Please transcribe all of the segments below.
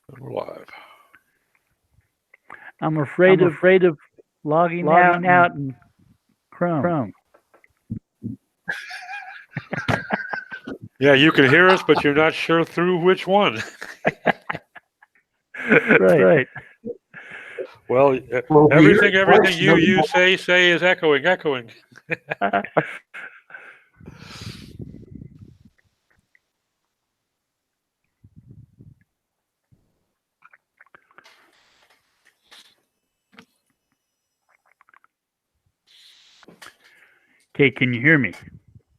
We're live. I'm afraid of logging out in Chrome. Yeah, you can hear us, but you're not sure through which one. Right. Well, everything you say is echoing. Okay, can you hear me?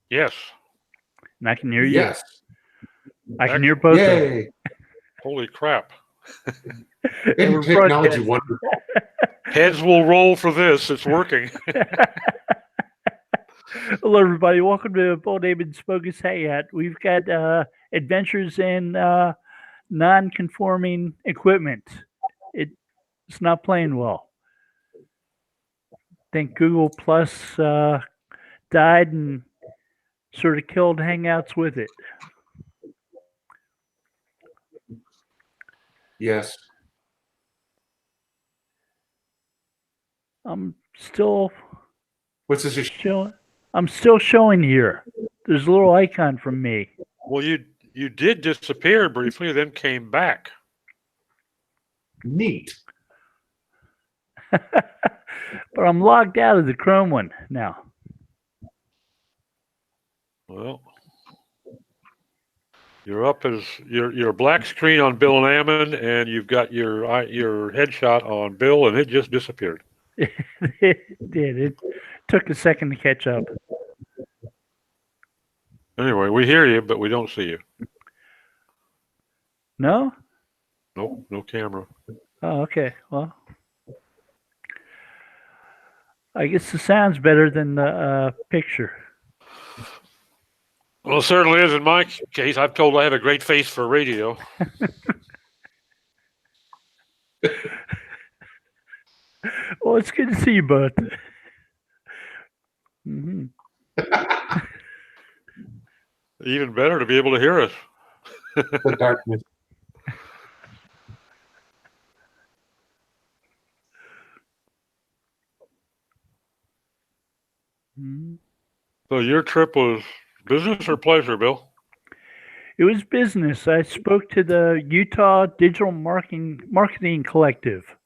Yes. And I can hear you. Yes. I can hear both of you. Yay. Holy crap. Isn't technology wonderful? Heads will roll for this. It's working. Hello, everybody. Welcome to Bold Ammon's Bogus Hangout. We've got adventures in non-conforming equipment. It's not playing well. I think Google Plus died and sort of killed Hangouts with it. Yes. I'm still What's this? showing. I'm still showing here. There's a little icon from me. Well, you did disappear briefly, then came back. Neat. But I'm logged out of the Chrome one now. Well, you're up as your black screen on Bill and Ammon, and you've got your headshot on Bill, and it just disappeared. It did. It took a second to catch up. Anyway, we hear you, but we don't see you. No? Nope, no camera. Oh, okay. Well, I guess the sound's better than the picture. Well, it certainly is in my case. I've told I have a great face for radio. Well, it's good to see you both. Mm-hmm. Even better to be able to hear us. The darkness. Mm-hmm. So your trip was business or pleasure, Bill? It was business. I spoke to the Utah Digital Marketing Collective.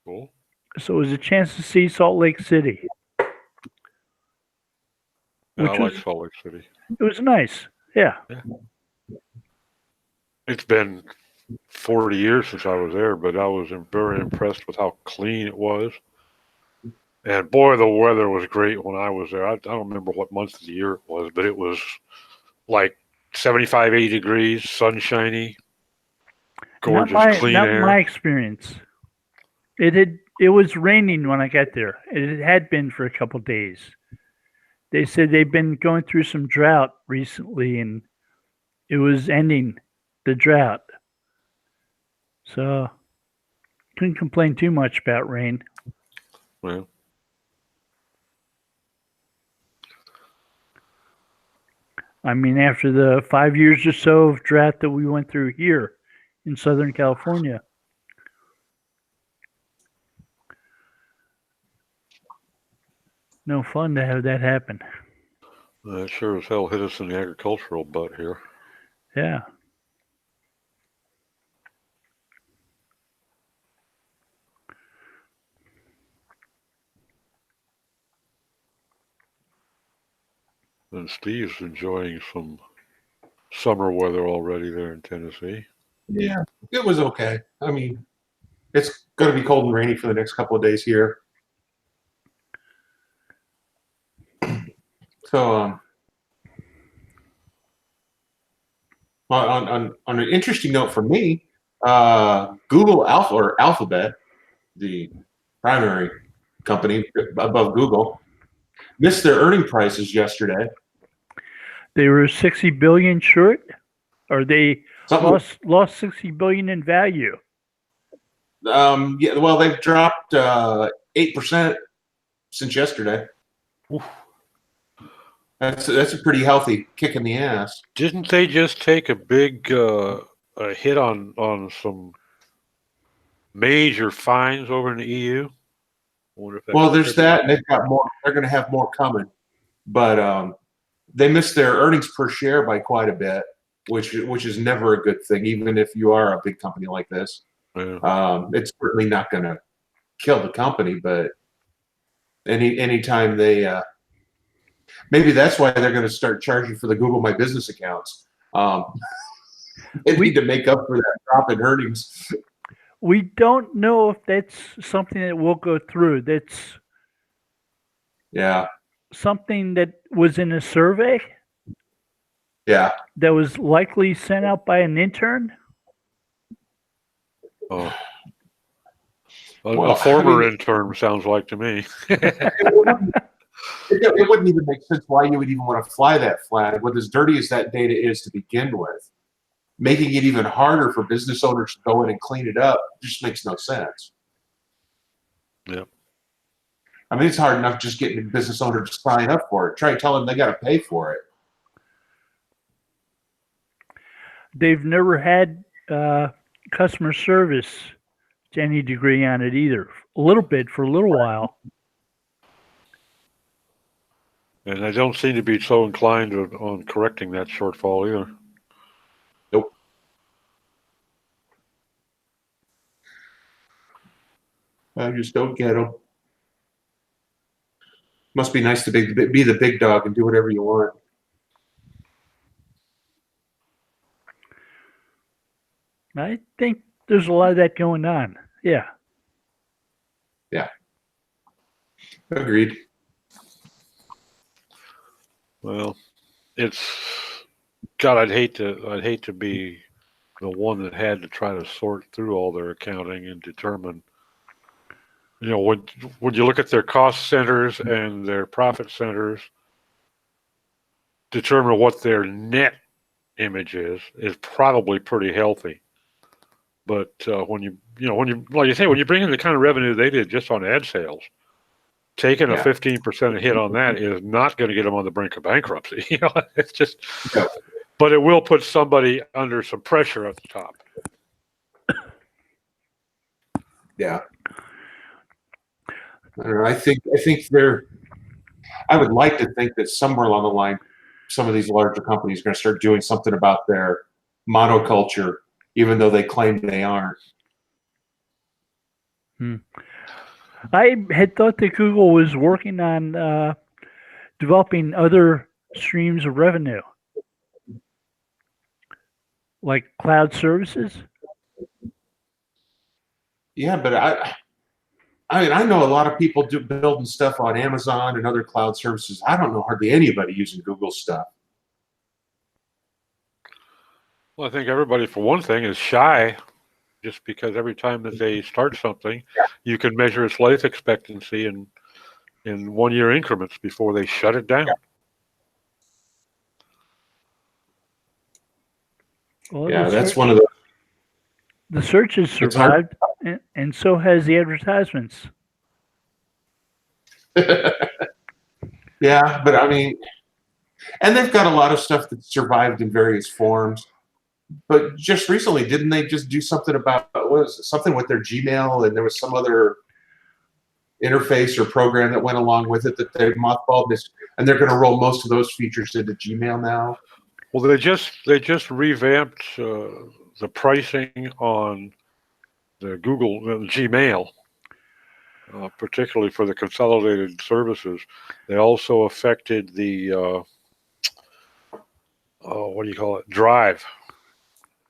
Cool. So it was a chance to see Salt Lake City. Yeah, I like Salt Lake City. It was nice. Yeah. It's been 40 years since I was there, but I was very impressed with how clean it was. And boy, the weather was great when I was there. I don't remember what month of the year it was, but it was like 75, 80 degrees, sunshiny, gorgeous, clean air. Not my experience. It was raining when I got there. It had been for a couple of days. They said they've been going through some drought recently, and it was ending the drought. So couldn't complain too much about rain. Well, I mean, after the 5 years or so of drought that we went through here in Southern California. No fun to have that happen. that sure as hell hit us in the agricultural butt here. Yeah. And Steve's enjoying some summer weather already there in Tennessee. Yeah, it was okay. I mean, it's going to be cold and rainy for the next couple of days here. So, on an interesting note for me, Google Alphabet, the primary company above Google, missed their earning prices yesterday. They were 60 billion short, or they lost 60 billion in value. Yeah, well, they've dropped 8% since yesterday. Oof. That's a pretty healthy kick in the ass. Didn't they just take a big hit on some major fines over in the EU. Well, there's that, and they've got more. They're going to have more coming, but they missed their earnings per share by quite a bit, which is never a good thing, even if you are a big company like this. Yeah. It's certainly not going to kill the company, but anytime they maybe that's why they're going to start charging for the Google My Business accounts. They need to make up for that drop in earnings. We don't know if that's something that will go through. That's something that was in a survey. Yeah. That was likely sent out by an intern. Oh. Well, a former intern sounds like to me. It wouldn't even make sense why you would even want to fly that flag with as dirty as that data is to begin with. Making it even harder for business owners to go in and clean it up just makes no sense. Yeah. I mean, it's hard enough just getting a business owner to sign up for it. Try to tell them they got to pay for it. They've never had customer service to any degree on it either. A little bit for a little while. And they don't seem to be so inclined on correcting that shortfall either. Nope. I just don't get them. Must be nice to be the big dog and do whatever you want. I think there's a lot of that going on. Yeah. Yeah. Agreed. Well, it's God. I'd hate to be the one that had to try to sort through all their accounting and determine. You know, when you look at their cost centers and their profit centers, determine what their net image is probably pretty healthy. But when you like you say, when you bring in the kind of revenue they did just on ad sales, taking a 15% hit on that is not going to get them on the brink of bankruptcy. You know, it's just, but it will put somebody under some pressure at the top. Yeah. I don't know. I think I would like to think that somewhere along the line, some of these larger companies are going to start doing something about their monoculture, even though they claim they aren't. I had thought that Google was working on developing other streams of revenue, like cloud services. Yeah, but I mean, I know a lot of people building stuff on Amazon and other cloud services. I don't know hardly anybody using Google stuff. Well, I think everybody, for one thing, is shy, just because every time that they start something, you can measure its life expectancy in 1 year increments before they shut it down. Well, yeah, that's one of the. The search has survived, and so has the advertisements. Yeah, but I mean, and they've got a lot of stuff that survived in various forms. But just recently, didn't they just do something about something with their Gmail, and there was some other interface or program that went along with it that they mothballed this, and they're going to roll most of those features into Gmail now. Well, they just revamped the pricing on the Google Gmail, particularly for the consolidated services. They also affected the what do you call it? Drive.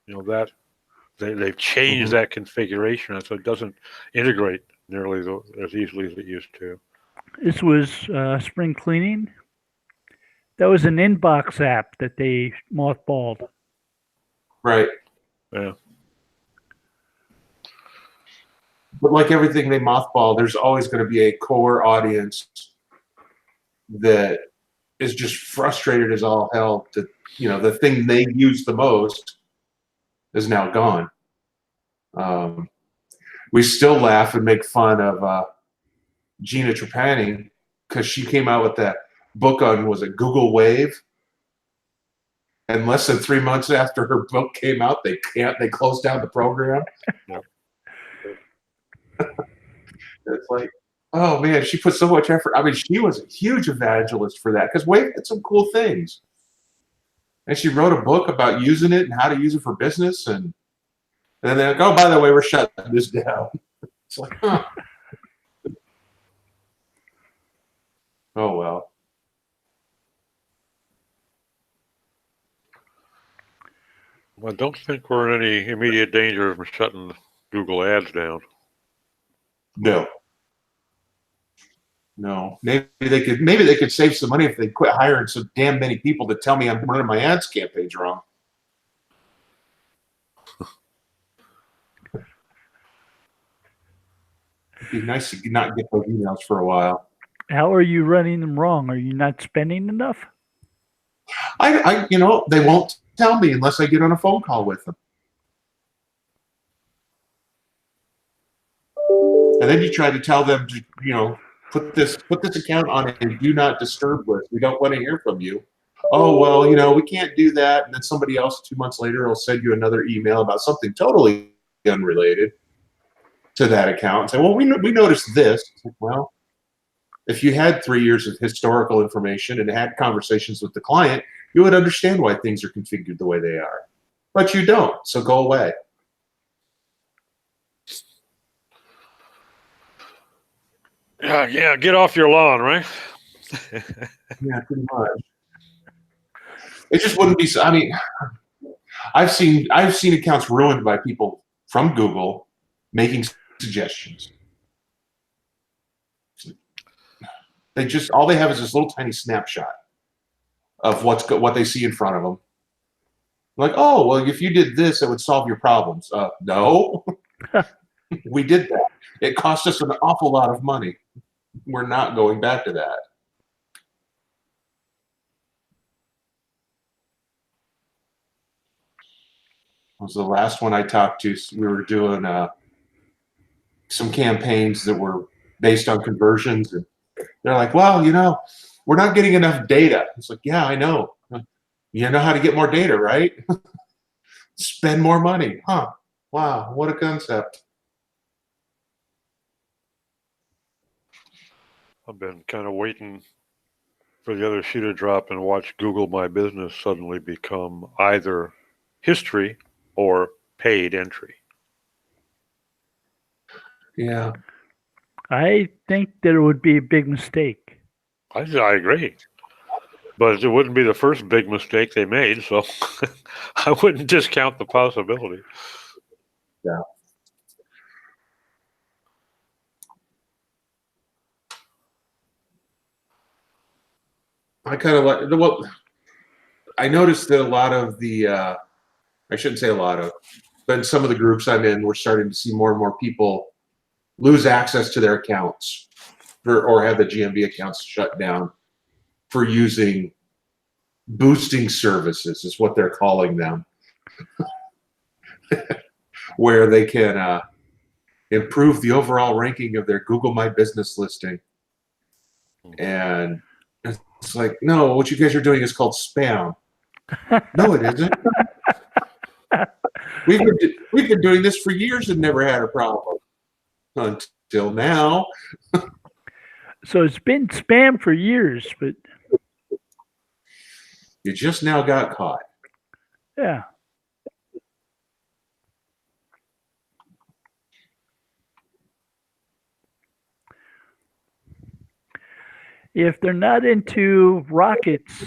You know, that they've changed that configuration, so it doesn't integrate nearly as easily as it used to. This was spring cleaning. That was an inbox app that they mothballed. Right. Yeah. But like everything they mothball, there's always going to be a core audience that is just frustrated as all hell that, you know, the thing they use the most is now gone. We still laugh and make fun of Gina Trapani because she came out with that book on, was it Google Wave? And less than 3 months after her book came out, they closed down the program. Yep. It's like, oh man, she put so much effort. I mean, she was a huge evangelist for that because Wave had some cool things. And she wrote a book about using it and how to use it for business. And then they're like, oh, by the way, we're shutting this down. It's like, huh. Oh, well. I don't think we're in any immediate danger of shutting Google Ads down. No. No. Maybe they could save some money if they quit hiring so damn many people to tell me I'm running my ads campaigns wrong. It'd be nice to not get those emails for a while. How are you running them wrong? Are you not spending enough? They won't tell me unless I get on a phone call with them. And then you try to tell them to, put this account on a do not disturb list. We don't want to hear from you. Oh, well, we can't do that. And then somebody else 2 months later will send you another email about something totally unrelated to that account and say, well, we noticed this. Well, if you had 3 years of historical information and had conversations with the client, you would understand why things are configured the way they are. But you don't, so go away. Yeah, get off your lawn, right? Yeah, pretty much. It just wouldn't be. I mean, I've seen accounts ruined by people from Google making suggestions. They just all they have is this little tiny snapshot of what they see in front of them. Like, oh, well, if you did this, it would solve your problems. No, we did that. It cost us an awful lot of money. We're not going back to that. Was the last one I talked to. We were doing some campaigns that were based on conversions, and they're like, well, we're not getting enough data. It's like, yeah, I know. You know how to get more data, right? Spend more money. Huh. Wow, what a concept. I've been kind of waiting for the other shoe to drop and watch Google My Business suddenly become either history or paid entry. Yeah. I think that it would be a big mistake. I agree. But it wouldn't be the first big mistake they made, so I wouldn't discount the possibility. Yeah. I kind of like I noticed that a lot of the I shouldn't say a lot of, but in some of the groups I'm in, we're starting to see more and more people lose access to their accounts or have the GMB accounts shut down for using boosting services is what they're calling them, where they can improve the overall ranking of their Google My Business listing. And it's like, no, what you guys are doing is called spam. No, it isn't. We've been doing this for years and never had a problem until now. So it's been spam for years, but you just now got caught. yeah. If they're not into rockets,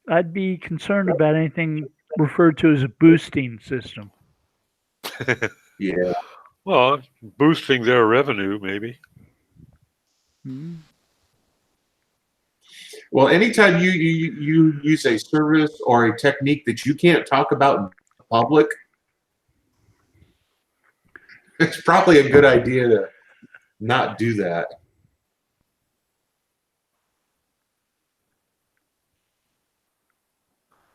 I'd be concerned about anything referred to as a boosting system. Yeah. Well, boosting their revenue, maybe. Mm-hmm. Well, anytime you use a service or a technique that you can't talk about in public, it's probably a good idea to not do that.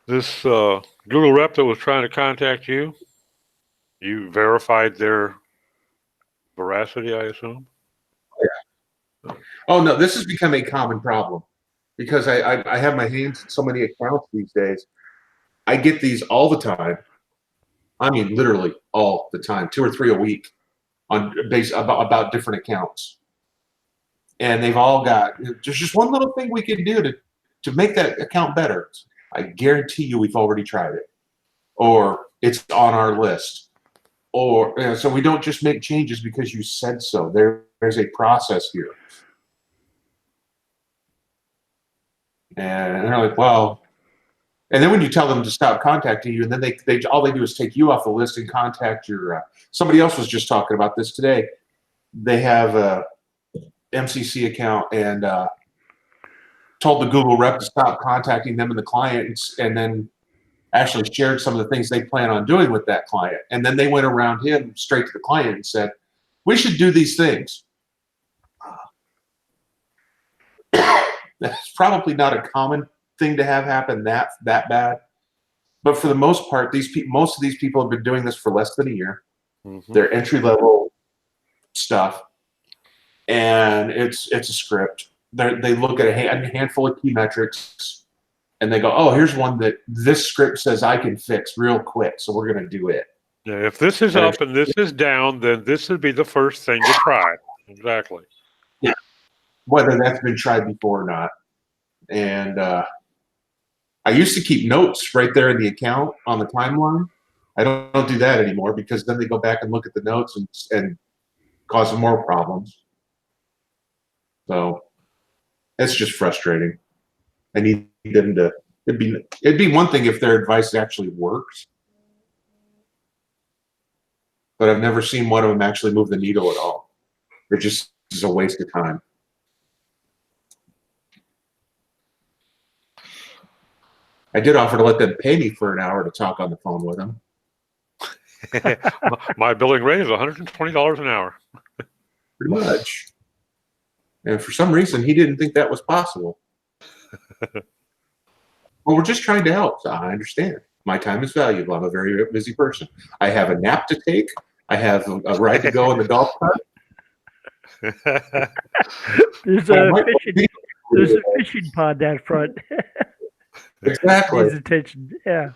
This Google rep that was trying to contact you, you verified their veracity, I assume? Yeah. Oh, no, this has become a common problem because I have my hands in so many accounts these days. I get these all the time. I mean, literally all the time, 2 or 3 a week on base about different accounts. And they've all got, there's just one little thing we can do to make that account better. I guarantee you we've already tried it, or it's on our list, or so we don't just make changes because you said so. There's a process here. And they're like, well, and then when you tell them to stop contacting you, and then they all they do is take you off the list and contact your, somebody else was just talking about this today. They have a MCC account and told the Google rep to stop contacting them and the clients, and then actually shared some of the things they plan on doing with that client. And then they went around him straight to the client and said, we should do these things. That's probably not a common thing to have happen that bad. But for the most part, most of these people have been doing this for less than a year. Mm-hmm. They're entry-level stuff. And it's a script. They look at a handful of key metrics, and they go, oh, here's one that this script says I can fix real quick, so we're going to do it. Yeah, if this is up and this is down, then this would be the first thing to try. Exactly. Yeah, whether that's been tried before or not. And I used to keep notes right there in the account on the timeline. I don't do that anymore because then they go back and look at the notes and cause some more problems. So it's just frustrating. I need them to. It'd be one thing if their advice actually works, but I've never seen one of them actually move the needle at all. It just is a waste of time. I did offer to let them pay me for an hour to talk on the phone with them. My billing rate is $120 an hour. Pretty much. And for some reason, he didn't think that was possible. Well, we're just trying to help. So I understand. My time is valuable. I'm a very busy person. I have a nap to take. I have a ride to go in the golf cart. There's a fishing pond out front. Exactly. His attention. Yeah.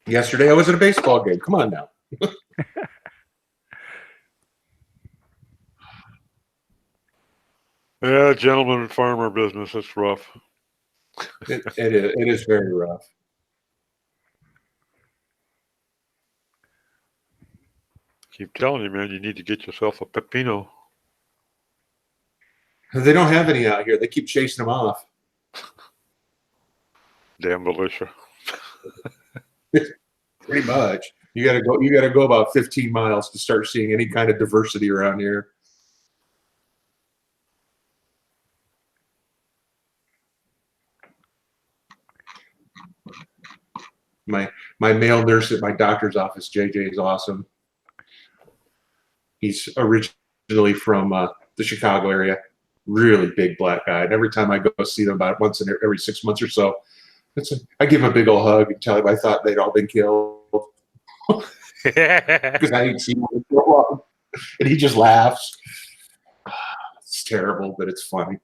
Yesterday, I was at a baseball game. Come on now. Yeah, gentleman farmer business. It's rough. It is very rough. Keep telling you, man, you need to get yourself a pepino. They don't have any out here. They keep chasing them off. Damn militia. Pretty much. You gotta go about 15 miles to start seeing any kind of diversity around here. My male nurse at my doctor's office, JJ, is awesome. He's originally from the Chicago area. Really big black guy. And every time I go see them about once in every 6 months or so, I give him a big old hug and tell him I thought they'd all been killed. Because I didn't see one so long. And he just laughs. It's terrible, but it's funny.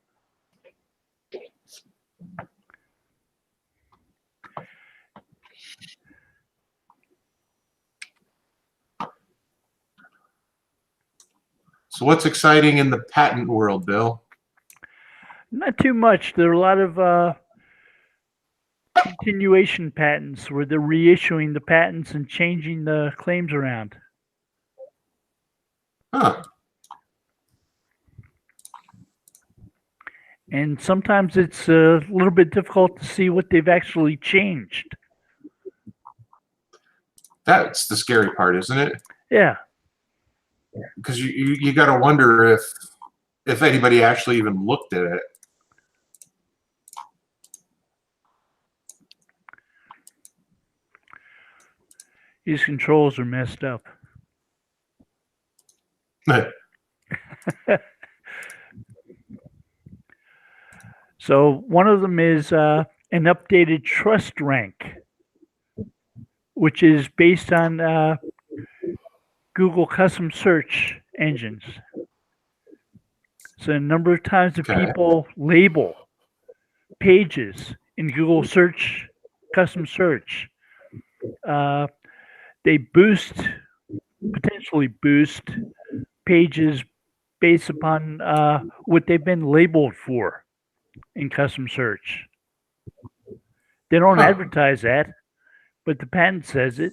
So what's exciting in the patent world, Bill? Not too much. There are a lot of continuation patents where they're reissuing the patents and changing the claims around. Huh. And sometimes it's a little bit difficult to see what they've actually changed. That's the scary part, isn't it? Yeah. Because you got to wonder if anybody actually even looked at it. These controls are messed up. So one of them is an updated trust rank, which is based on Google custom search engines. So a number of times that people label pages in Google search, custom search. They potentially boost pages based upon what they've been labeled for in custom search. They don't advertise that, but the patent says it.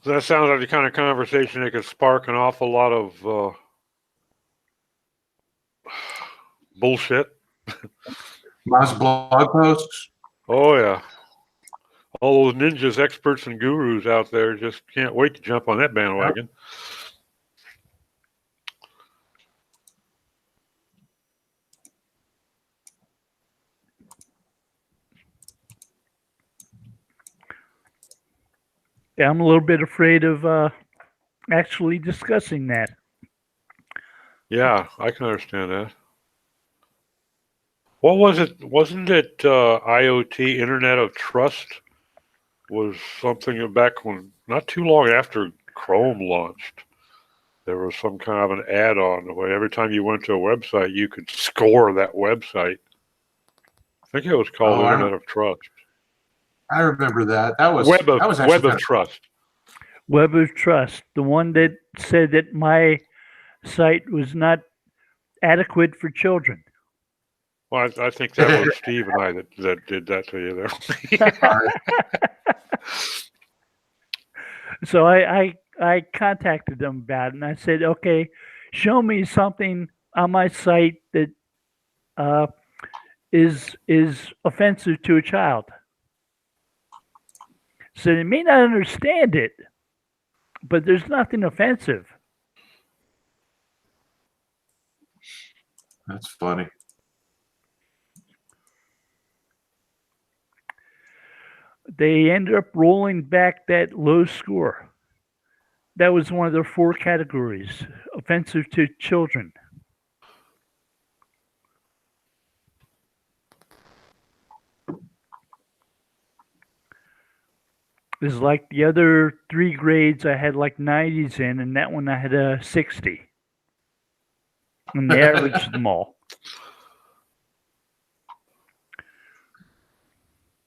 So that sounds like the kind of conversation that could spark an awful lot of bullshit. Lots of blog posts. Oh, yeah. All those ninjas, experts, and gurus out there just can't wait to jump on that bandwagon. Yeah, I'm a little bit afraid of actually discussing that. Yeah, I can understand that. What was it? Wasn't it IoT, Internet of Trust, was something back when, not too long after Chrome launched. There was some kind of an add-on where every time you went to a website, you could score that website. I think it was called Internet of Trust. I remember that. That was Web of Trust. Web of Trust, the one that said that my site was not adequate for children. Well, I think that was Steve and I that did that to you there. So I contacted them about it, and I said, okay, show me something on my site that is offensive to a child. So they may not understand it, but there's nothing offensive. That's funny. They ended up rolling back that low score. That was one of their 4 categories, offensive to children. It's like the other 3 grades I had like 90s in, and that one I had a 60. And they averaged them all.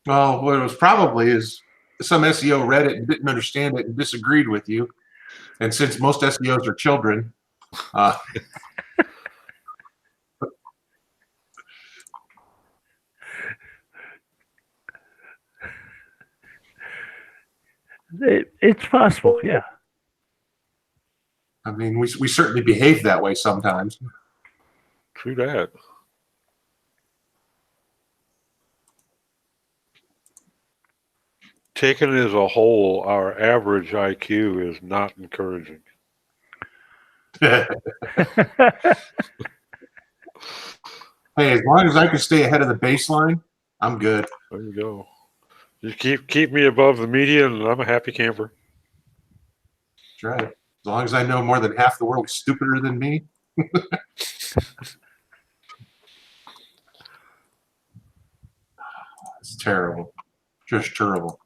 Well, what it was probably is some SEO read it and didn't understand it and disagreed with you. And since most SEOs are children, it's possible, yeah. I mean, we certainly behave that way sometimes. True that. Taken as a whole, our average IQ is not encouraging. Hey, as long as I can stay ahead of the baseline, I'm good. There you go. Just keep me above the median, and I'm a happy camper. That's right. As long as I know more than half the world is stupider than me. It's terrible. Just terrible.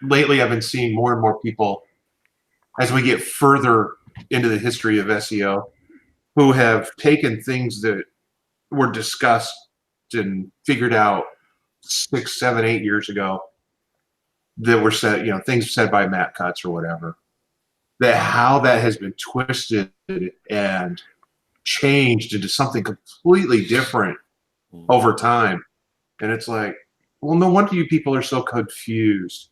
Lately I've been seeing more and more people as we get further into the history of SEO who have taken things that were discussed and figured out 6, 7, 8 years ago that were said, things said by Matt Cutts or whatever, that how that has been twisted and changed into something completely different over time. And it's like, well, no wonder you people are so confused.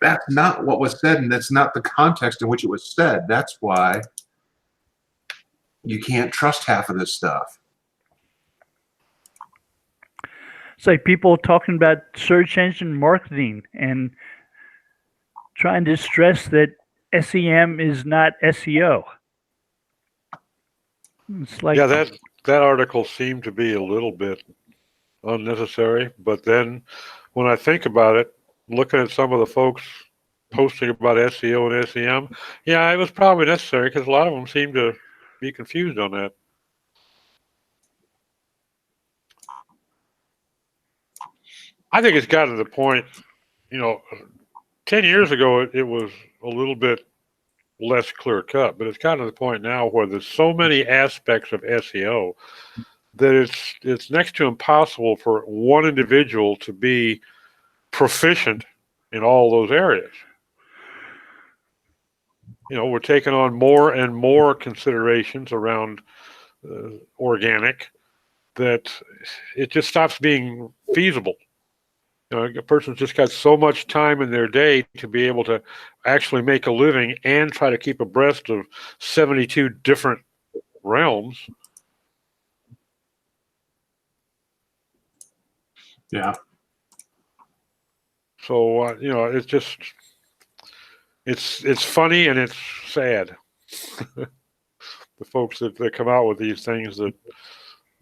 That's not what was said, and that's not the context in which it was said. That's why you can't trust half of this stuff. It's like people talking about search engine marketing and trying to stress that SEM is not SEO. It's like, yeah, that article seemed to be a little bit unnecessary, but then when I think about it, looking at some of the folks posting about SEO and SEM, yeah, it was probably necessary because a lot of them seem to be confused on that. I think it's gotten to the point, 10 years ago it was a little bit less clear cut, but it's gotten to the point now where there's so many aspects of SEO that it's next to impossible for one individual to be proficient in all those areas. We're taking on more and more considerations around organic that it just stops being feasible. A person's just got so much time in their day to be able to actually make a living and try to keep abreast of 72 different realms. Yeah. So it's just it's funny and it's sad. The folks that come out with these things or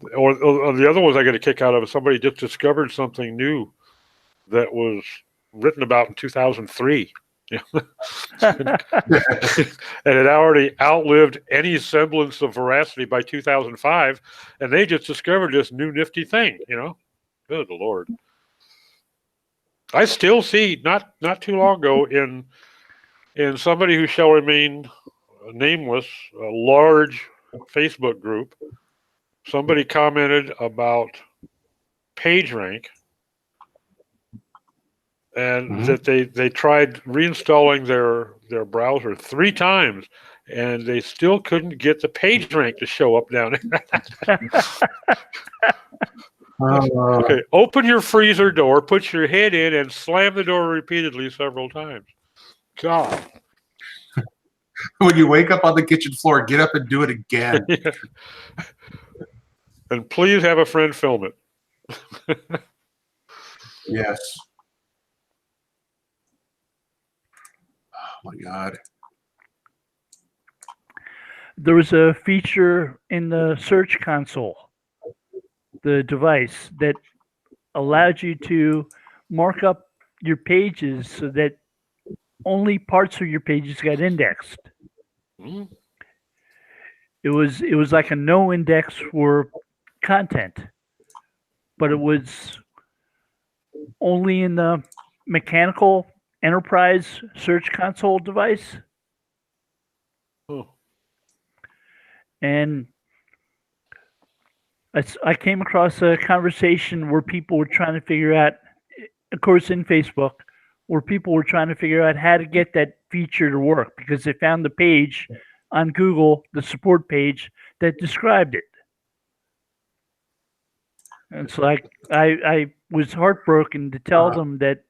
the other ones I get a kick out of is somebody just discovered something new that was written about in 2003. And it already outlived any semblance of veracity by 2005, and they just discovered this new nifty thing. Good Lord. I still see not too long ago in somebody who shall remain nameless, a large Facebook group, somebody commented about PageRank, and that they tried reinstalling their browser 3 times, and they still couldn't get the PageRank to show up down there. Okay, open your freezer door, put your head in, and slam the door repeatedly several times. God. When you wake up on the kitchen floor, get up and do it again. Yeah. And please have a friend film it. Yes. Oh my God. There was a feature in the search console, the device, that allowed you to mark up your pages so that only parts of your pages got indexed. Mm. It was like a no index for content, but it was only in the mechanical enterprise search console device. Oh. And I came across a conversation where people were trying to figure out, of course, in Facebook, where people were trying to figure out how to get that feature to work because they found the page on Google, the support page that described it. And so I was heartbroken to tell them that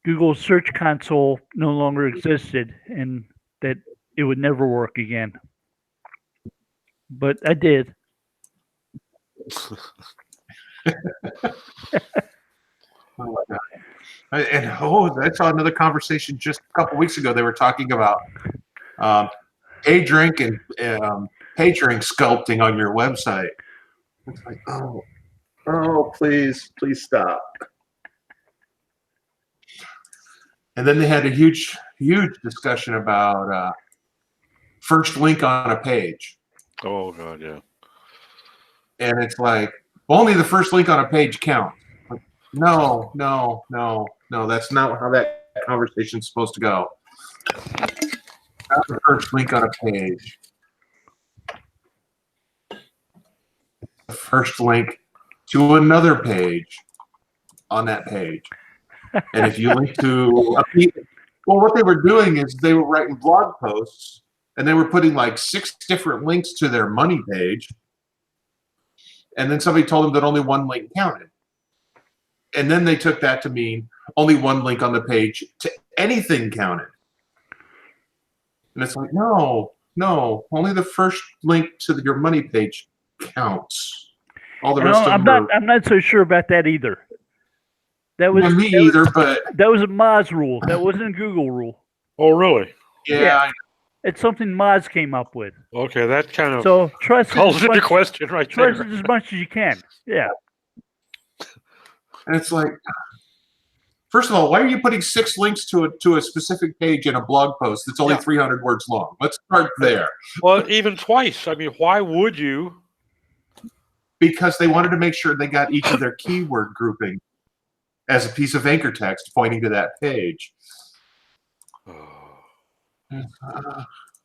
Google Search Console no longer existed and that it would never work again. But I did. Oh my God. And I saw another conversation just a couple weeks ago. They were talking about PageRank and PageRank sculpting on your website. It's like, oh, please stop. And then they had a huge discussion about first link on a page. Oh God, yeah. And it's like, only the first link on a page counts. Like, no, that's not how that conversation's supposed to go. Not the first link on a page. The first link to another page on that page. And if you link to what they were doing is they were writing blog posts and they were putting like 6 different links to their money page. And then somebody told them that only one link counted. And then they took that to mean only one link on the page to anything counted. And it's like, no, only the first link to your money page counts. All the rest of them I'm not so sure about that either. That was but that was a Moz rule. That wasn't a Google rule. Oh, really? Yeah. It's something Moz came up with. Okay, that kind of So trust calls into question right trust there. it as much as you can. Yeah. And it's like, first of all, why are you putting 6 links to a specific page in a blog post that's only 300 words long? Let's start there. Well, even twice. I mean, why would you? because they wanted to make sure they got each of their keyword grouping as a piece of anchor text pointing to that page.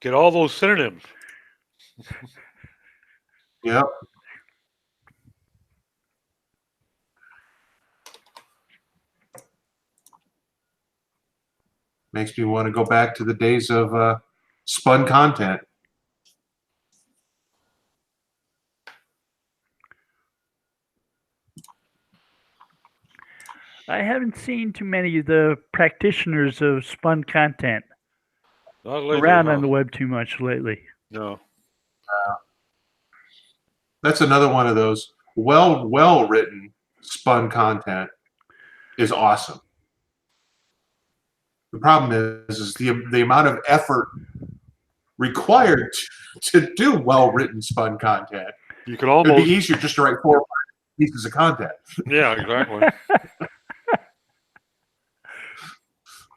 Get all those synonyms. Yep. Makes me want to go back to the days of spun content. I haven't seen too many of the practitioners of spun content Not lately, around huh? on the web too much lately. No. That's another one of those well written spun content is awesome. The problem is the amount of effort required to do well written spun content. You can It would be almost. easier just to write 4 or 5 pieces of content. Yeah, exactly.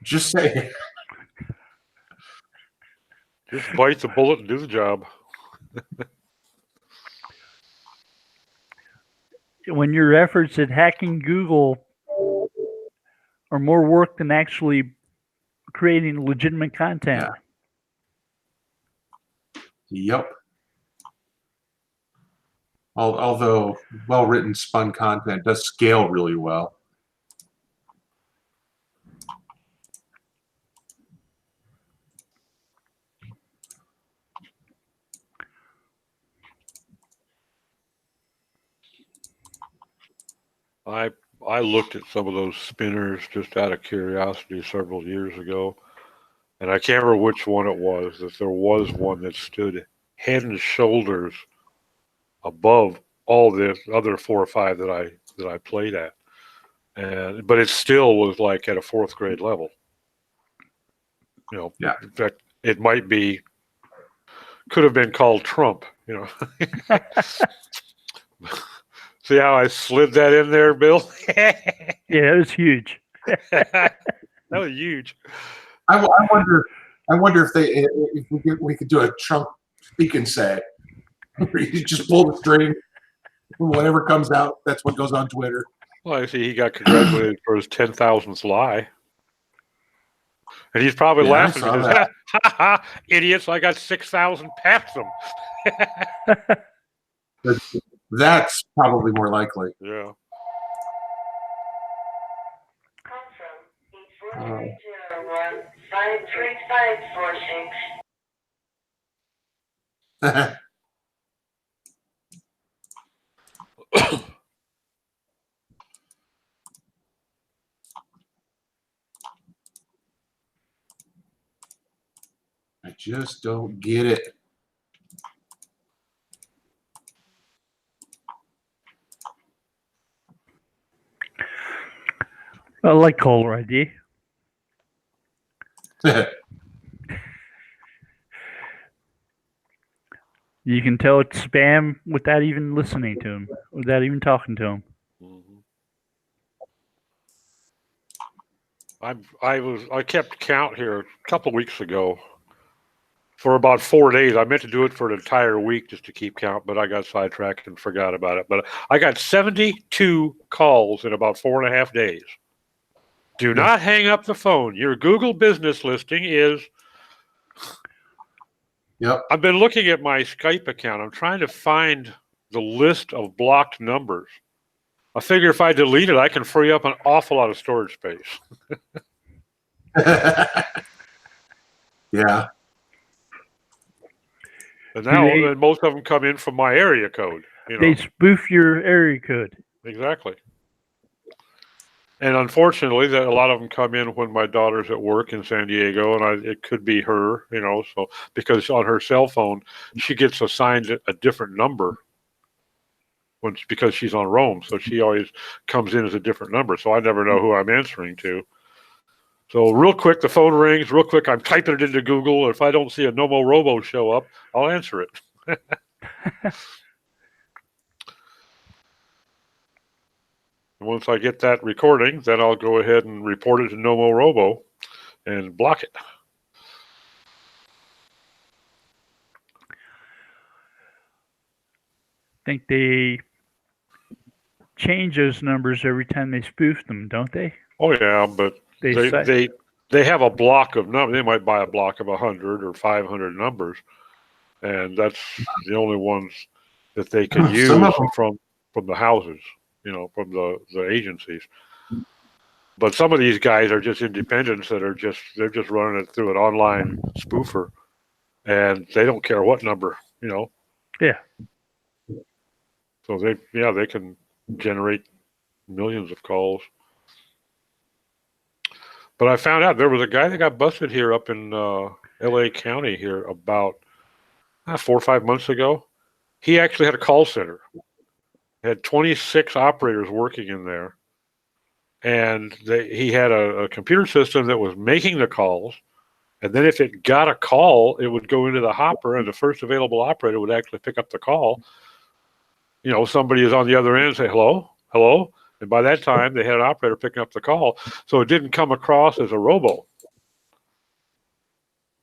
Just say Just bite the bullet and do the job. When your efforts at hacking Google are more work than actually creating legitimate content. Yep. Although well-written spun content does scale really well. I looked at some of those spinners just out of curiosity several years ago, and I can't remember which one it was. That there was one that stood head and shoulders above all the other 4 or 5 that I played at, but it still was like at a 4th grade level. You know, Yeah. In fact, it could have been called Trump. You know. See how I slid that in there, Bill? Yeah, that was huge. That was huge. I wonder if we could do a Trump speak and say. Where you just pull the string, whatever comes out, that's what goes on Twitter. Well, I see he got congratulated for his 10,000th lie. And he's probably Yeah, I laughing saw because, that. ha ha, idiots, I got 6,000 past them. That's probably more likely. Yeah. Call from 84301-53546. I just don't get it. I like caller ID. You can tell it's spam without even listening to him, without even talking to him. I kept count here a couple of weeks ago for about 4 days. I meant to do it for an entire week just to keep count, but I got sidetracked and forgot about it. But I got 72 calls in about 4.5 days. Do not hang up the phone. Your Google business listing is. Yep. I've been looking at my Skype account. I'm trying to find the list of blocked numbers. I figure if I delete it, I can free up an awful lot of storage space. Yeah. And now most of them come in from my area code. You know. They spoof your area code. Exactly. And unfortunately, that a lot of them come in when my daughter's at work in San Diego, and it could be her, you know, so because on her cell phone, she gets assigned a different number because she's on Roam, so she always comes in as a different number, so I never know who I'm answering to. So real quick, the phone rings, real quick, I'm typing it into Google. If I don't see a Nomo Robo show up, I'll answer it. Once I get that recording, then I'll go ahead and report it to Nomo Robo and block it. I think they change those numbers every time they spoof them, don't they? Oh yeah, but they have a block of numbers. They might buy a block of 100 or 500 numbers, and that's the only ones that they can use from the houses, from the agencies. But some of these guys are just independents that they're just running it through an online spoofer, and they don't care what number, Yeah. So they can generate millions of calls. But I found out there was a guy that got busted here up in L.A. County here about 4 or 5 months ago. He actually had a call center. He had 26 operators working in there. And he had a computer system that was making the calls. And then if it got a call, it would go into the hopper, and the first available operator would actually pick up the call. Somebody is on the other end and say, hello, hello. And by that time, they had an operator picking up the call. So it didn't come across as a robo.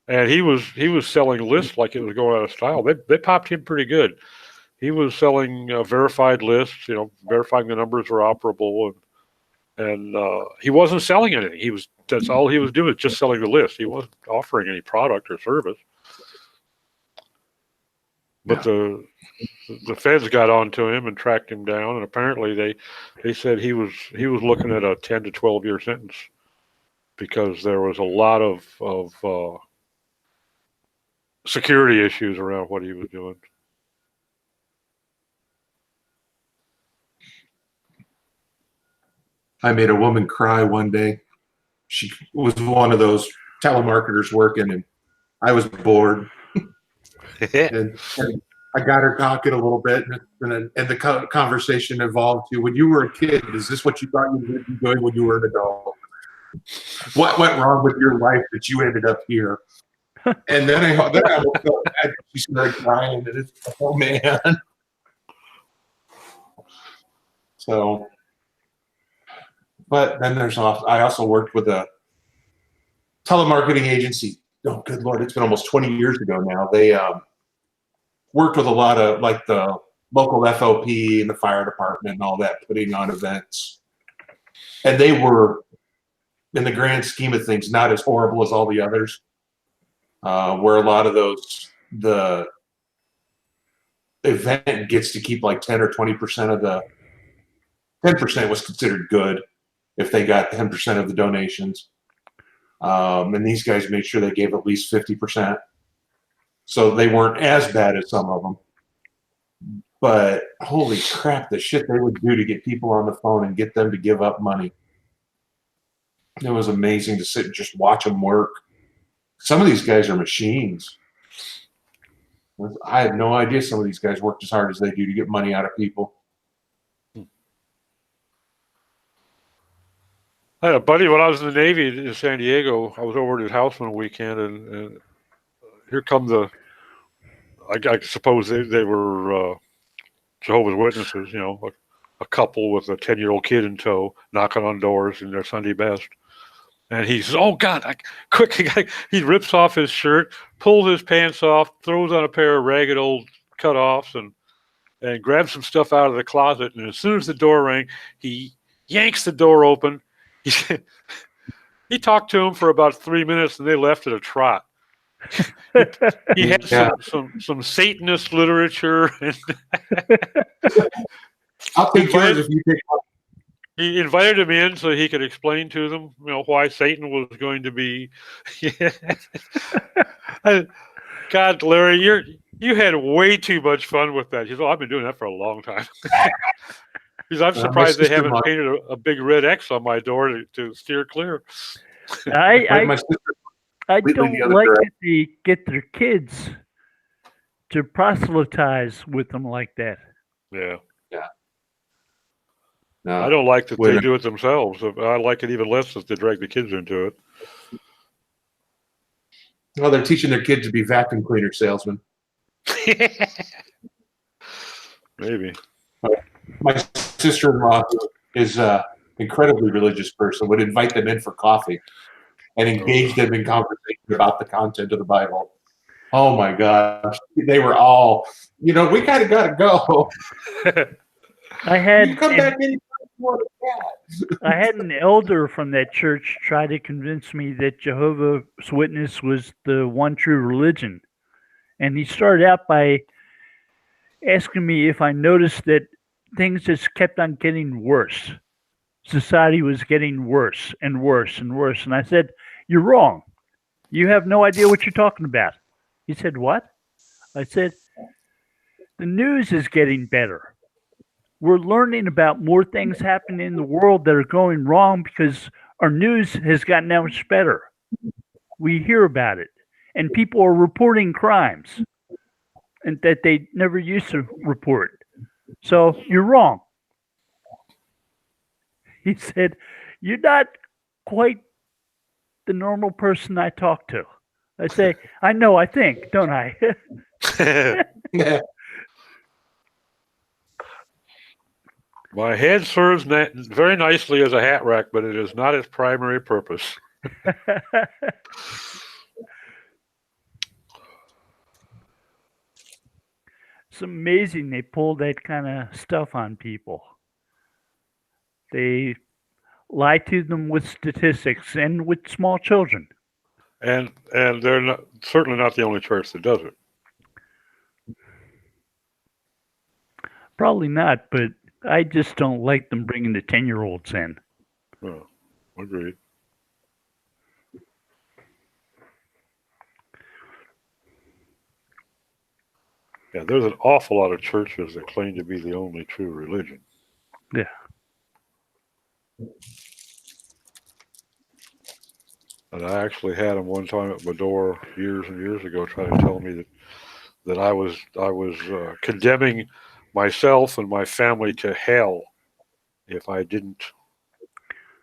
And he was selling lists like it was going out of style. They popped him pretty good. He was selling verified lists, verifying the numbers were operable. And he wasn't selling anything. That's all he was doing, just selling the list. He wasn't offering any product or service. But the feds got onto him and tracked him down, and apparently they said he was looking at a 10 to 12 year sentence because there was a lot of security issues around what he was doing. I made a woman cry one day. She was one of those telemarketers working, and I was bored. and I got her talking a little bit, and the conversation evolved to, when you were a kid, is this what you thought you would be doing when you were an adult? What went wrong with your life that you ended up here? And then I almost felt bad. She started crying, and it's, oh man. So, but then I also worked with a telemarketing agency. Oh, good Lord, it's been almost 20 years ago now. They worked with a lot of like the local FOP and the fire department and all that, putting on events. And they were, in the grand scheme of things, not as horrible as all the others, where a lot of the event gets to keep like 10 or 20% of the, 10% was considered good if they got 10% of the donations. And these guys made sure they gave at least 50%. So they weren't as bad as some of them. But holy crap, the shit they would do to get people on the phone and get them to give up money. It was amazing to sit and just watch them work. Some of these guys are machines. I had no idea some of these guys worked as hard as they do to get money out of people. I had a buddy when I was in the Navy in San Diego. I was over at his house one weekend, and here come I suppose they were Jehovah's Witnesses, a couple with a 10-year-old kid in tow, knocking on doors in their Sunday best. And he says, oh, God, quick. He rips off his shirt, pulls his pants off, throws on a pair of ragged old cutoffs, and grabs some stuff out of the closet. And as soon as the door rang, he yanks the door open. He talked to him for about 3 minutes, and they left at a trot. He had some Satanist literature. I'll take yours if you take one. He invited him in so he could explain to them, why Satan was going to be. God, Larry, you had way too much fun with that. He said, I've been doing that for a long time. Because I'm surprised they haven't painted a big red X on my door to steer clear. I don't like that they get their kids to proselytize with them like that. Yeah. No, I don't like that they do it themselves. I like it even less that they drag the kids into it. Well, they're teaching their kids to be vacuum cleaner salesmen. Maybe. My sister-in-law is an incredibly religious person, would invite them in for coffee and engage them in conversation about the content of the Bible. Oh my gosh. They were all, we kind of got to go. I You had can come an, back anytime you want to chat. I had an elder from that church try to convince me that Jehovah's Witness was the one true religion. And he started out by asking me if I noticed that things just kept on getting worse. Society was getting worse and worse and worse. And I said, "You're wrong. You have no idea what you're talking about." He said, "What?" I said, "The news is getting better. We're learning about more things happening in the world that are going wrong because our news has gotten that much better. We hear about it, and people are reporting crimes and that they never used to report. So you're wrong." He said, "You're not quite the normal person I talk to." I say, "I know, I think, don't I?" My head serves very nicely as a hat rack, but it is not its primary purpose. It's amazing they pull that kind of stuff on people. They lie to them with statistics and with small children. And they're certainly not the only church that does it. Probably not, but I just don't like them bringing the 10-year-olds in. Oh, agreed. Yeah, there's an awful lot of churches that claim to be the only true religion. Yeah. And I actually had them one time at my door years and years ago, trying to tell me that I was condemning myself and my family to hell if I didn't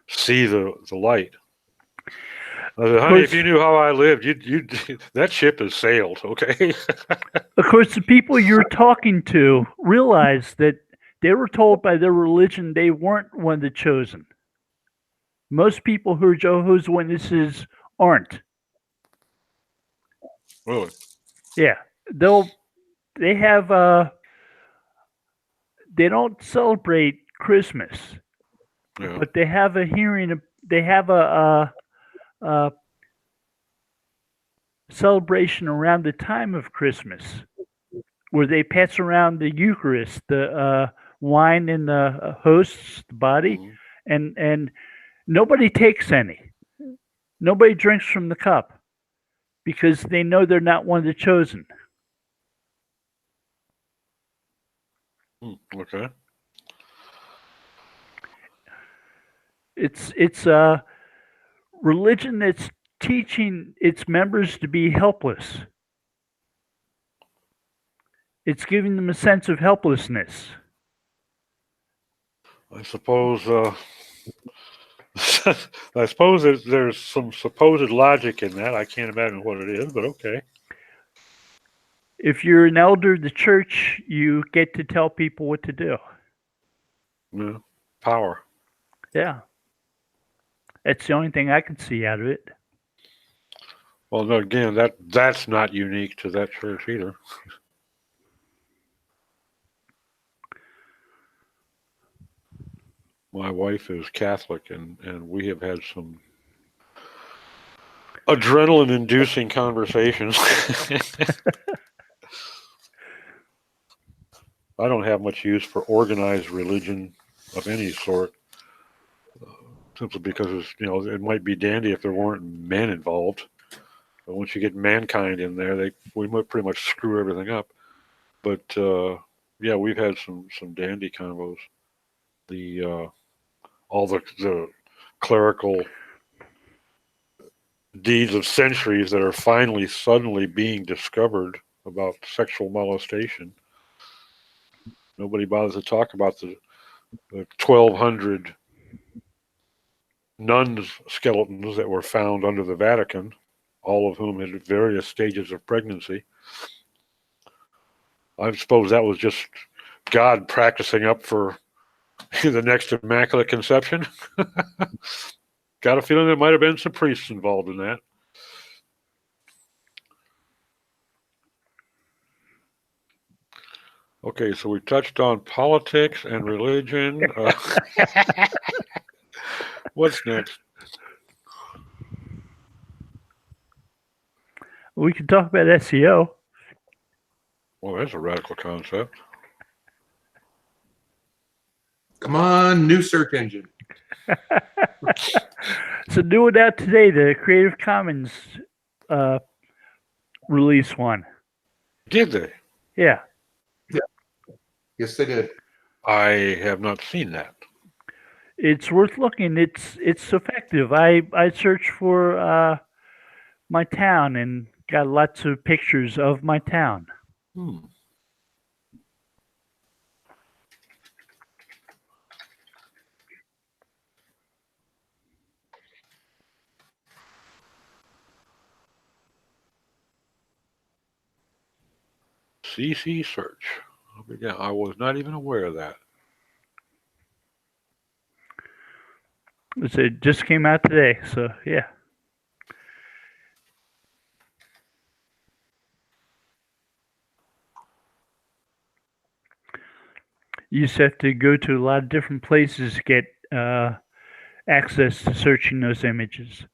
see the light. I said, "Honey, if you knew how I lived, you that ship has sailed." Okay. Of course, the people you're talking to realize that they were told by their religion they weren't one of the chosen. Most people who are Jehovah's Witnesses aren't. Really? Yeah, they have they don't celebrate Christmas, Yeah. but they have a hearing. They have a celebration around the time of Christmas where they pass around the Eucharist, the wine in the host's body, Mhm. and nobody takes any. Nobody drinks from the cup because they know they're not one of the chosen. Okay. It's a religion that's teaching its members to be helpless. It's giving them a sense of helplessness. I suppose. I suppose there's some supposed logic in that. I can't imagine what it is, but okay. If you're an elder of the church, you get to tell people what to do. Yeah. Power. Yeah. That's the only thing I can see out of it. Well, no, again, that's not unique to that church either. My wife is Catholic, and we have had some adrenaline-inducing conversations. I don't have much use for organized religion of any sort, simply because it might be dandy if there weren't men involved. But once you get mankind in there, we might pretty much screw everything up. But yeah, we've had some dandy combos. All the clerical deeds of centuries that are finally suddenly being discovered about sexual molestation. Nobody bothers to talk about the 1,200 nuns' skeletons that were found under the Vatican, all of whom had various stages of pregnancy. I suppose that was just God practicing up for the next Immaculate Conception. Got a feeling there might have been some priests involved in that. Okay, so we touched on politics and religion. What's next? We can talk about SEO. Well, that's a radical concept. Come on, new search engine. So new one out today, the Creative Commons release one. Did they? Yeah. Yes, they did. I have not seen that. It's worth looking. It's effective. I searched for my town and got lots of pictures of my town. Hmm. CC search. Yeah, I was not even aware of that. It just came out today, so yeah. You just have to go to a lot of different places to get access to searching those images.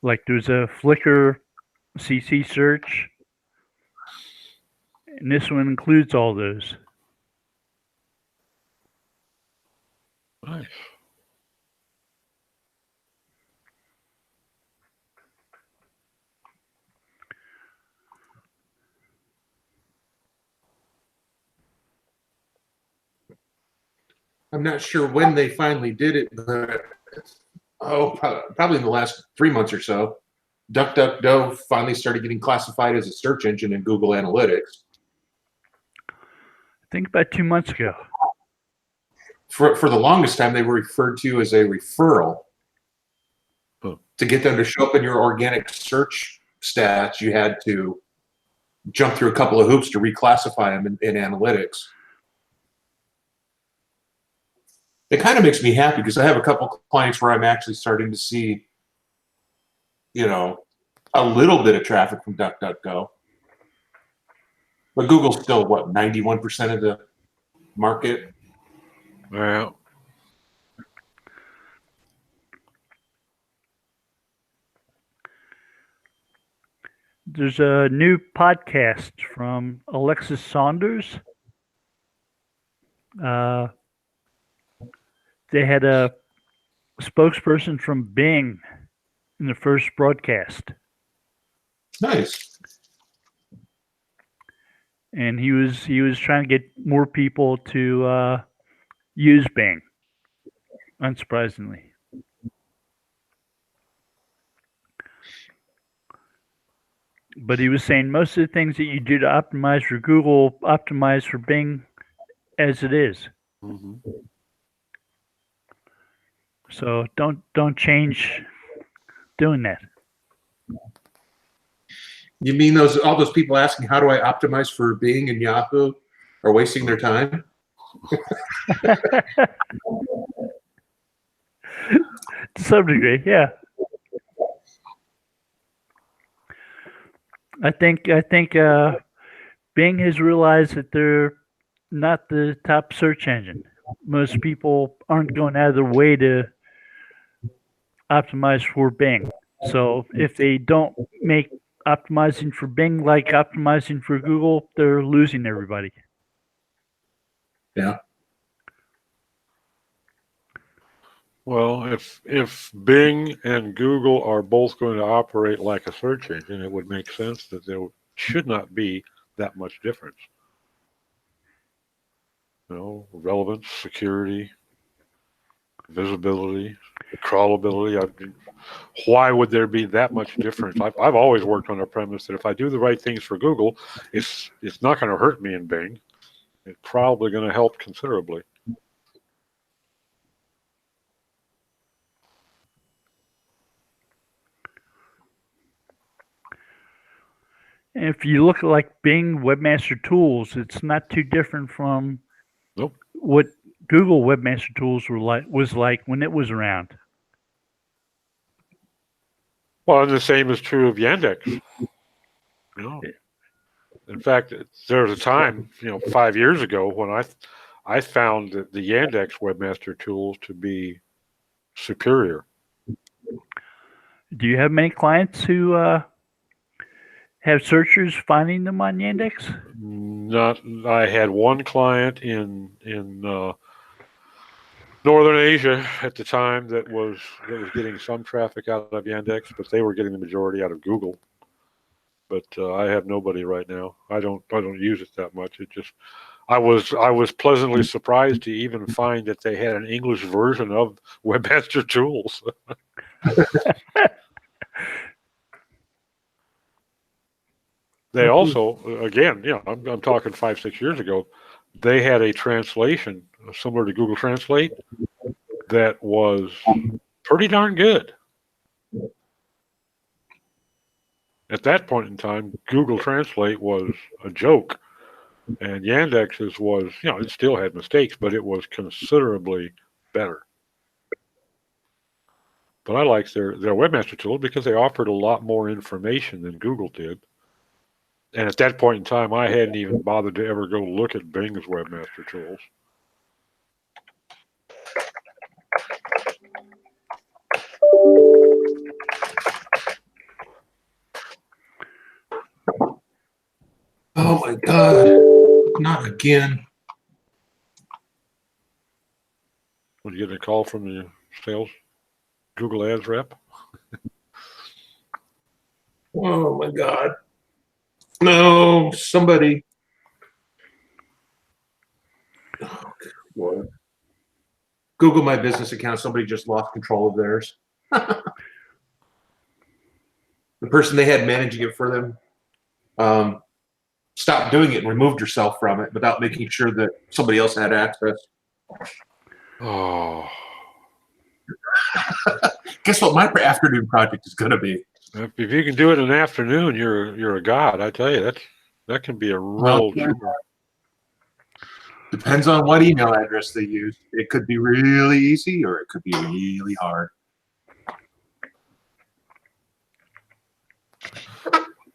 Like there's a Flickr CC search, and this one includes all those. Nice. I'm not sure when they finally did it, but probably in the last 3 months or so. DuckDuckGo finally started getting classified as a search engine in Google Analytics. I think about 2 months ago. For the longest time, they were referred to as a referral. Huh. To get them to show up in your organic search stats, you had to jump through a couple of hoops to reclassify them in analytics. It kind of makes me happy because I have a couple clients where I'm actually starting to see, a little bit of traffic from DuckDuckGo. But Google's still, 91% of the market? Well, There's a new podcast from Alexis Saunders. They had a spokesperson from Bing in the first broadcast, Nice. and he was trying to get more people to use Bing. Unsurprisingly. But he was saying most of the things that you do to optimize for Google, optimize for Bing as it is. mm-hmm. So don't change doing that. You mean all those people asking how do I optimize for Bing and Yahoo are wasting their time? To some degree, yeah. I think Bing has realized that they're not the top search engine. Most people aren't going out of their way to optimize for Bing. So if they don't make optimizing for Bing like optimizing for Google, they're losing everybody. Yeah. Well, if Bing and Google are both going to operate like a search engine, it would make sense that there should not be that much difference. Relevance, security, visibility, crawlability. Why would there be that much difference? I've always worked on the premise that if I do the right things for Google, it's not going to hurt me in Bing. It's probably going to help considerably. If you look at like Bing Webmaster Tools, it's not too different from what Google Webmaster Tools was like when it was around. Well, and the same is true of Yandex. In fact, there was a time, 5 years ago when I found that the Yandex webmaster tools to be superior. Do you have many clients who have searchers finding them on Yandex? Not, I had one client in Northern Asia at the time that was getting some traffic out of Yandex, but they were getting the majority out of Google. But I have nobody right now. I don't use it that much. It just I was pleasantly surprised to even find that they had an English version of Webmaster Tools. They also, again, I'm talking 5-6 years ago, they had a translation similar to Google Translate that was pretty darn good. At that point in time, Google Translate was a joke, and Yandex's was, it still had mistakes, but it was considerably better. But I liked their Webmaster tool because they offered a lot more information than Google did. And at that point in time, I hadn't even bothered to ever go look at Bing's Webmaster tools. Oh my God, not again. Would you get a call from the sales Google Ads rep? Oh my God. No, somebody. Oh, good Lord. Google My Business account. Somebody just lost control of theirs. The person they had managing it for them stopped doing it and removed herself from it without making sure that somebody else had access. Oh. Guess what my afternoon project is going to be? If you can do it in an afternoon, you're a god. I tell you, that can be a real chore. Depends on what email address they use. It could be really easy or it could be really hard.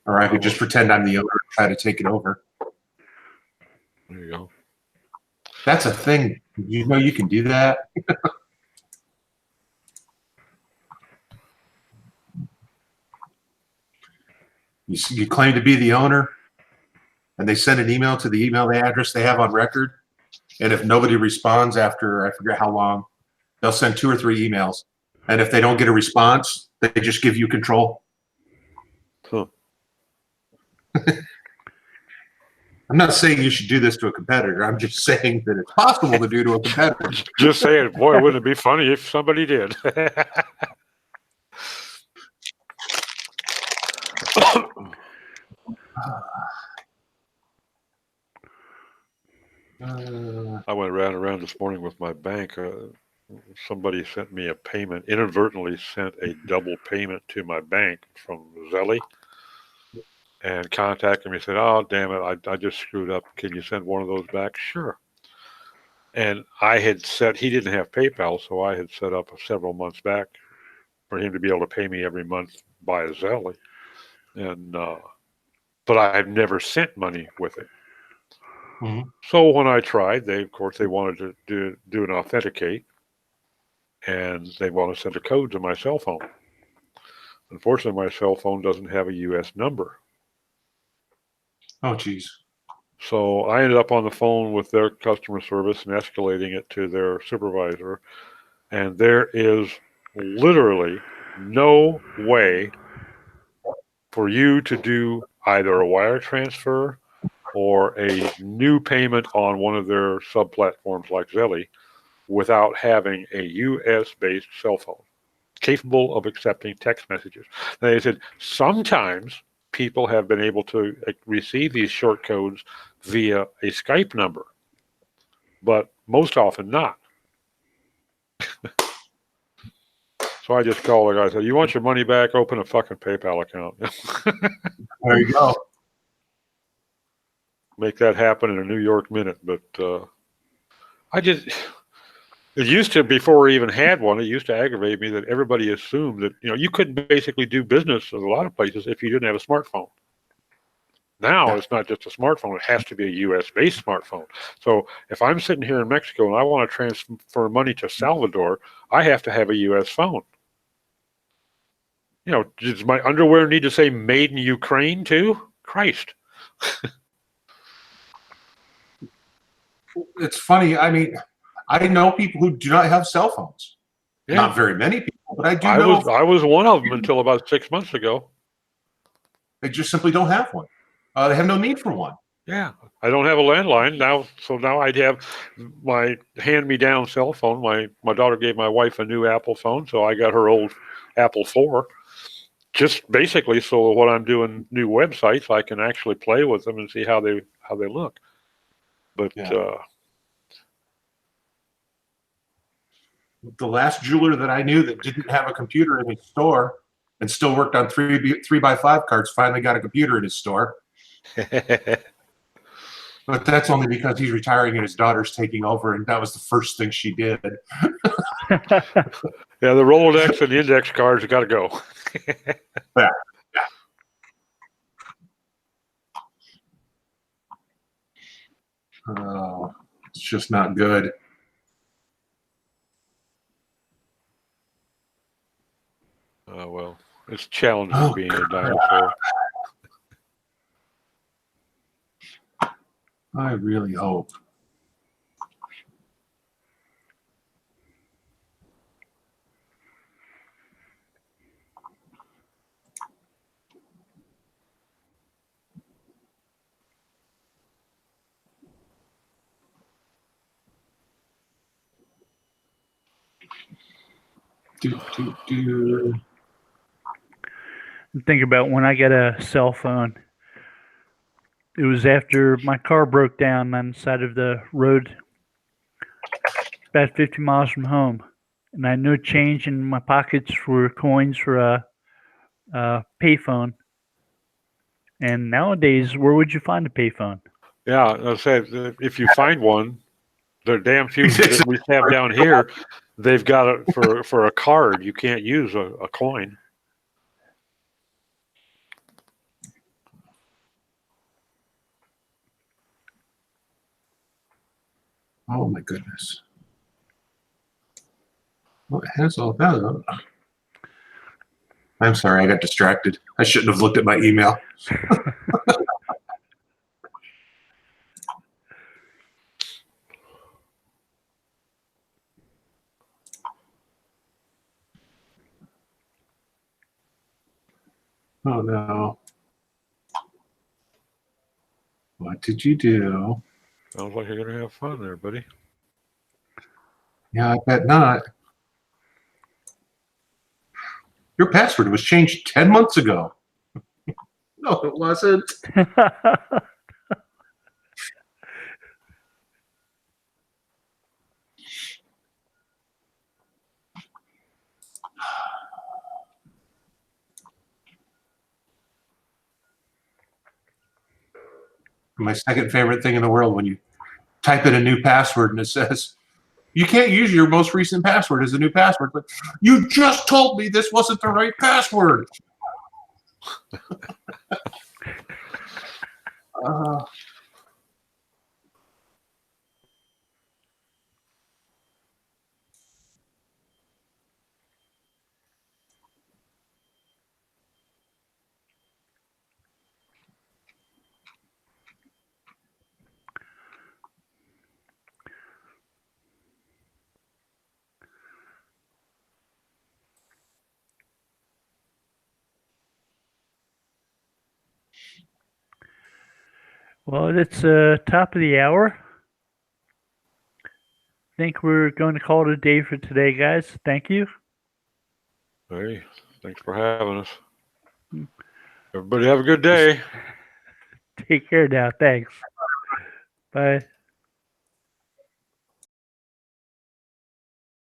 Or I could just pretend I'm the owner and try to take it over. There you go. That's a thing. You know you can do that. You claim to be the owner, and they send an email to the email address they have on record. And if nobody responds after, I forget how long, they'll send 2 or 3 emails. And if they don't get a response, they just give you control. Huh. I'm not saying you should do this to a competitor. I'm just saying that it's possible to do to a competitor. Just saying, boy, wouldn't it be funny if somebody did? I went around this morning with my bank. Somebody sent me a payment, inadvertently sent a double payment to my bank from Zelly, and contacted me and said, "Oh, damn it, I just screwed up. Can you send one of those back?" Sure. And I had said he didn't have PayPal, so I had set up several months back for him to be able to pay me every month by Zelly. And but I've never sent money with it. Mm-hmm. So when I tried, they wanted to do an authenticate, and they want to send a code to my cell phone. Unfortunately, my cell phone doesn't have a U.S. number. Oh, geez. So I ended up on the phone with their customer service and escalating it to their supervisor, and there is literally no way for you to do either a wire transfer or a new payment on one of their sub-platforms like Zelly without having a U.S.-based cell phone capable of accepting text messages. Now, they said sometimes people have been able to receive these short codes via a Skype number, but most often not. So I just called the guy and said, "You want your money back? Open a fucking PayPal account." There you go. Make that happen in a New York minute. But it used to, before we even had one, it used to aggravate me that everybody assumed that, you couldn't basically do business in a lot of places if you didn't have a smartphone. Now Yeah. it's not just a smartphone; it has to be a U.S.-based smartphone. So if I'm sitting here in Mexico and I want to transfer money to Salvador, I have to have a U.S. phone. You know, does my underwear need to say "Made in Ukraine" too? Christ! It's funny. I mean, I know people who do not have cell phones. Yeah, Not very many people, but I do I know was one of them until about 6 months ago. they just simply don't have one. They have no need for one. Yeah, I don't have a landline now, so now I have my hand-me-down cell phone. My daughter gave my wife a new Apple phone, so I got her old Apple 4. Just basically so when I'm doing new websites, I can actually play with them and see how they look. But Yeah. The last jeweler that I knew that didn't have a computer in his store and still worked on 3x5 cards finally got a computer in his store. But that's only because he's retiring and his daughter's taking over, and that was the first thing she did. yeah, the Rolodex and the index cards got to go. Yeah. Oh, it's just not good. Well, it's challenging being a dinosaur. I really hope. Do. Think about when I got a cell phone. It was after my car broke down on the side of the road, about 50 miles from home, and I had no change in my pockets for coins for a payphone. And nowadays, where would you find a payphone? Yeah, I said if you find one, the damn few that we have down here, they've got it for a card. You can't use a coin. Oh my goodness. What has all that? I'm sorry, I got distracted. I shouldn't have looked at my email. Oh no. What did you do? Sounds like you're gonna have fun there, buddy. Yeah, I bet not. Your password was changed 10 months ago. No, it wasn't. My second favorite thing in the world when you type in a new password and it says, you can't use your most recent password as a new password, but you just told me this wasn't the right password. Well, it's top of the hour. I think we're going to call it a day for today, guys. Thank you. Hey, thanks for having us. Everybody have a good day. Take care now. Thanks. Bye.